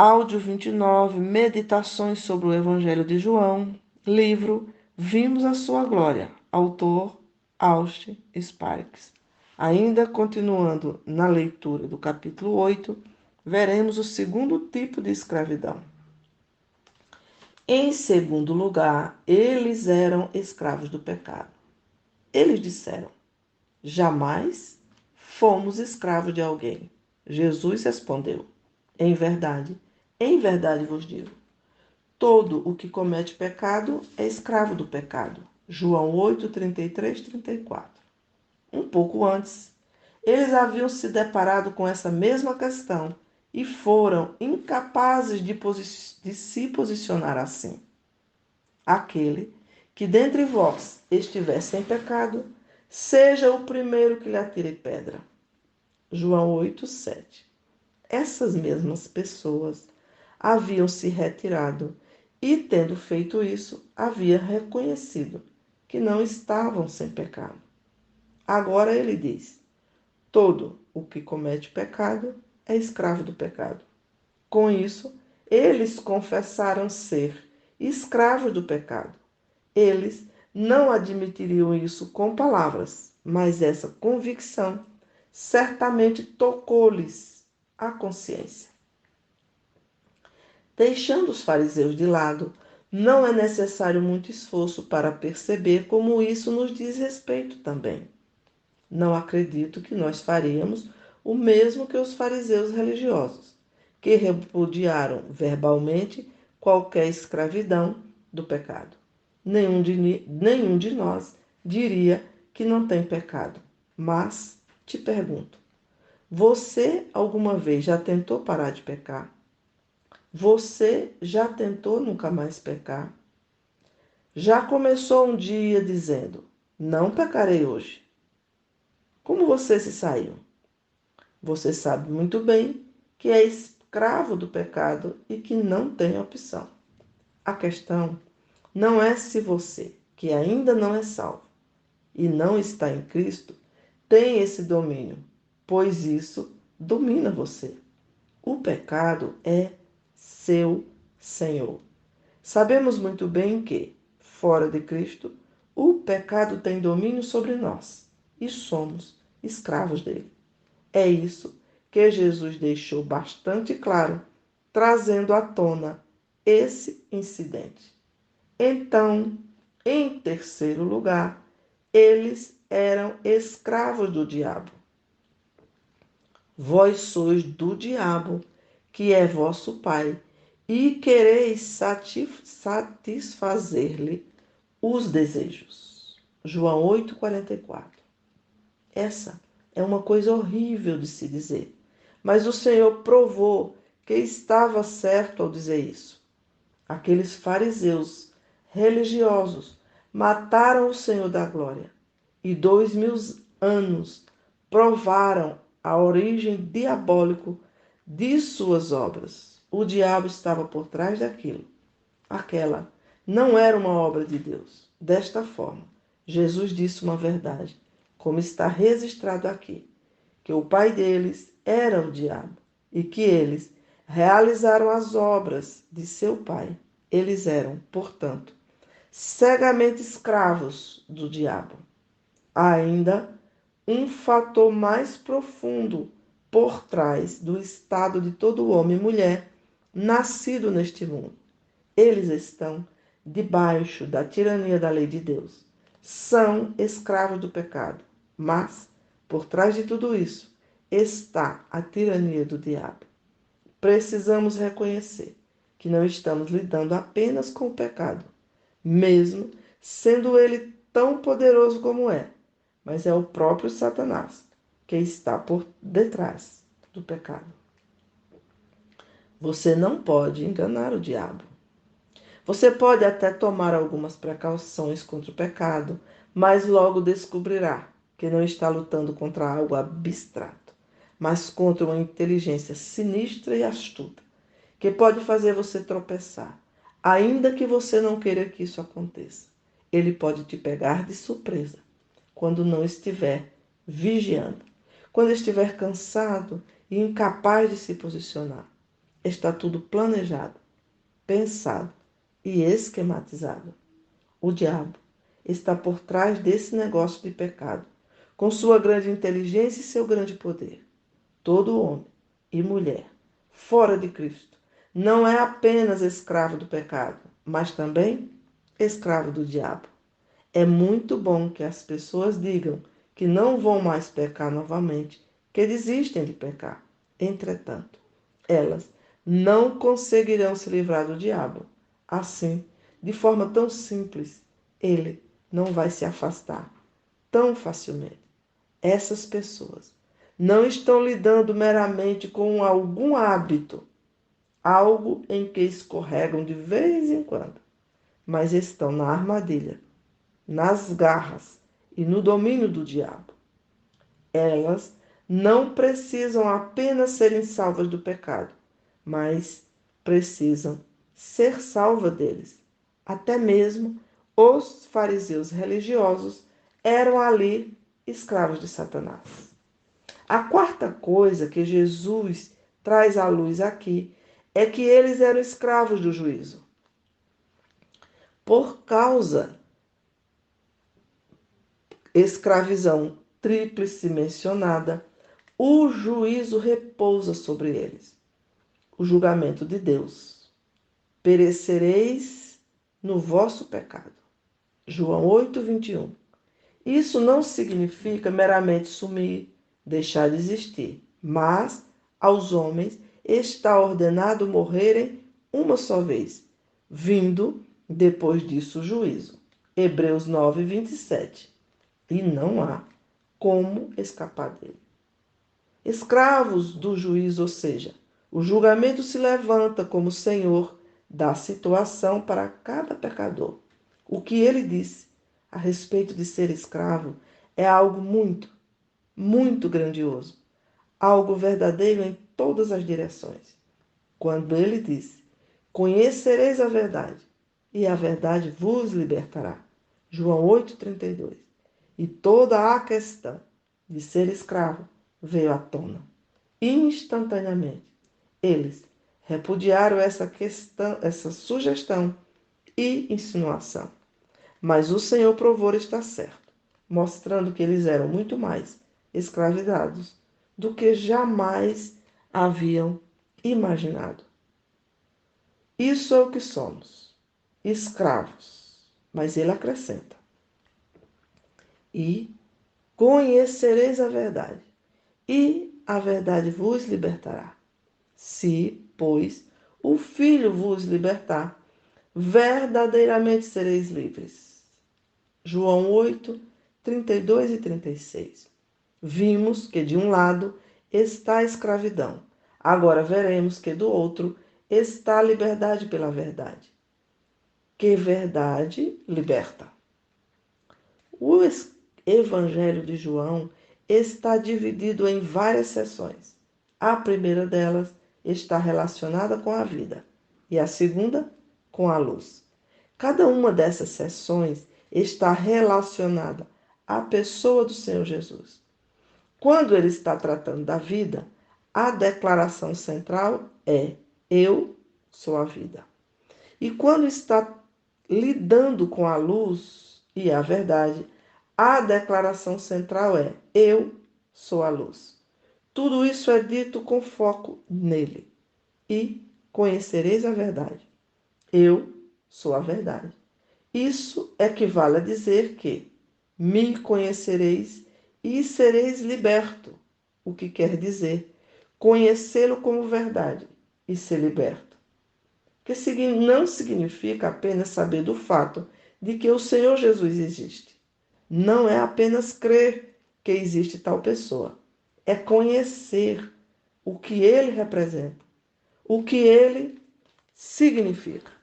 Áudio 29, Meditações sobre o Evangelho de João, livro Vimos a Sua Glória, autor Austin Sparks. Ainda continuando na leitura do capítulo 8, veremos o segundo tipo de escravidão. Em segundo lugar, eles eram escravos do pecado. Eles disseram: jamais fomos escravos de alguém. Jesus respondeu: em verdade vos digo, todo o que comete pecado é escravo do pecado. João 8, 33, 34. Um pouco antes, eles haviam se deparado com essa mesma questão e foram incapazes de se posicionar assim. Aquele que dentre vós estiver sem pecado, seja o primeiro que lhe atire pedra. João 8, 7. Essas mesmas pessoas haviam se retirado e, tendo feito isso, havia reconhecido que não estavam sem pecado. Agora ele diz: todo o que comete pecado é escravo do pecado. Com isso, eles confessaram ser escravos do pecado. Eles não admitiriam isso com palavras, mas essa convicção certamente tocou-lhes a consciência. Deixando os fariseus de lado, não é necessário muito esforço para perceber como isso nos diz respeito também. Não acredito que nós faríamos o mesmo que os fariseus religiosos, que repudiaram verbalmente qualquer escravidão do pecado. Nenhum de nós diria que não tem pecado. Mas te pergunto: você alguma vez já tentou parar de pecar? Você já tentou nunca mais pecar? Já começou um dia dizendo: não pecarei hoje? Como você se saiu? Você sabe muito bem que é escravo do pecado e que não tem opção. A questão não é se você, que ainda não é salvo e não está em Cristo, tem esse domínio, pois isso domina você. O pecado é seu Senhor. Sabemos muito bem que, fora de Cristo, o pecado tem domínio sobre nós e somos escravos dele. É isso que Jesus deixou bastante claro, trazendo à tona esse incidente. Então, em terceiro lugar, eles eram escravos do diabo. Vós sois do diabo, que é vosso pai, e quereis satisfazer-lhe os desejos. João 8,44. Essa é uma coisa horrível de se dizer, mas o Senhor provou que estava certo ao dizer isso. Aqueles fariseus religiosos mataram o Senhor da glória e 2000 anos provaram a origem diabólica de suas obras. O diabo estava por trás daquilo. Aquela não era uma obra de Deus. Desta forma, Jesus disse uma verdade, como está registrado aqui, que o pai deles era o diabo e que eles realizaram as obras de seu pai. Eles eram, portanto, cegamente escravos do diabo. Há ainda um fator mais profundo por trás do estado de todo homem e mulher nascido neste mundo. Eles estão debaixo da tirania da lei de Deus. São escravos do pecado. Mas, por trás de tudo isso, está a tirania do diabo. Precisamos reconhecer que não estamos lidando apenas com o pecado, mesmo sendo ele tão poderoso como é, mas é o próprio Satanás que está por detrás do pecado. Você não pode enganar o diabo. Você pode até tomar algumas precauções contra o pecado, mas logo descobrirá que não está lutando contra algo abstrato, mas contra uma inteligência sinistra e astuta, que pode fazer você tropeçar, ainda que você não queira que isso aconteça. Ele pode te pegar de surpresa, quando não estiver vigiando, quando estiver cansado e incapaz de se posicionar. Está tudo planejado, pensado e esquematizado. O diabo está por trás desse negócio de pecado, com sua grande inteligência e seu grande poder. Todo homem e mulher fora de Cristo não é apenas escravo do pecado, mas também escravo do diabo. É muito bom que as pessoas digam que não vão mais pecar novamente, que desistem de pecar. Entretanto, elas não conseguirão se livrar do diabo. Assim, de forma tão simples, ele não vai se afastar tão facilmente. Essas pessoas não estão lidando meramente com algum hábito, algo em que escorregam de vez em quando, mas estão na armadilha, nas garras e no domínio do diabo. Elas não precisam apenas serem salvas do pecado, mas precisam ser salvas deles. Até mesmo os fariseus religiosos eram ali escravos de Satanás. A quarta coisa que Jesus traz à luz aqui é que eles eram escravos do juízo. Por causa escravidão tríplice mencionada, o juízo repousa sobre eles. O julgamento de Deus. Perecereis no vosso pecado. João 8:21. Isso não significa meramente sumir, deixar de existir, mas aos homens está ordenado morrerem uma só vez, vindo depois disso o juízo. Hebreus 9:27. E não há como escapar dele. Escravos do juízo, ou seja, o julgamento se levanta como Senhor da situação para cada pecador. O que ele disse a respeito de ser escravo é algo muito, muito grandioso, algo verdadeiro em todas as direções. Quando ele disse: Conhecereis a verdade, e a verdade vos libertará. João 8:32. E toda a questão de ser escravo veio à tona. Instantaneamente, eles repudiaram essa questão, essa sugestão e insinuação. Mas o Senhor provou estar certo, mostrando que eles eram muito mais escravizados do que jamais haviam imaginado. Isso é o que somos, escravos. Mas ele acrescenta: E conhecereis a verdade, e a verdade vos libertará. Se, pois, o Filho vos libertar, verdadeiramente sereis livres. João 8:32 e 36. Vimos que de um lado está a escravidão. Agora veremos que do outro está a liberdade pela verdade. Que verdade liberta. O Evangelho de João está dividido em várias seções. A primeira delas está relacionada com a vida e a segunda com a luz. Cada uma dessas seções está relacionada à pessoa do Senhor Jesus. Quando ele está tratando da vida, a declaração central é: Eu sou a vida. E quando está lidando com a luz e a verdade, a declaração central é: Eu sou a luz. Tudo isso é dito com foco nele. E conhecereis a verdade. Eu sou a verdade. Isso equivale a dizer que me conhecereis e sereis liberto, o que quer dizer conhecê-lo como verdade e ser liberto. Que não significa apenas saber do fato de que o Senhor Jesus existe. Não é apenas crer que existe tal pessoa. É conhecer o que ele representa, o que ele significa.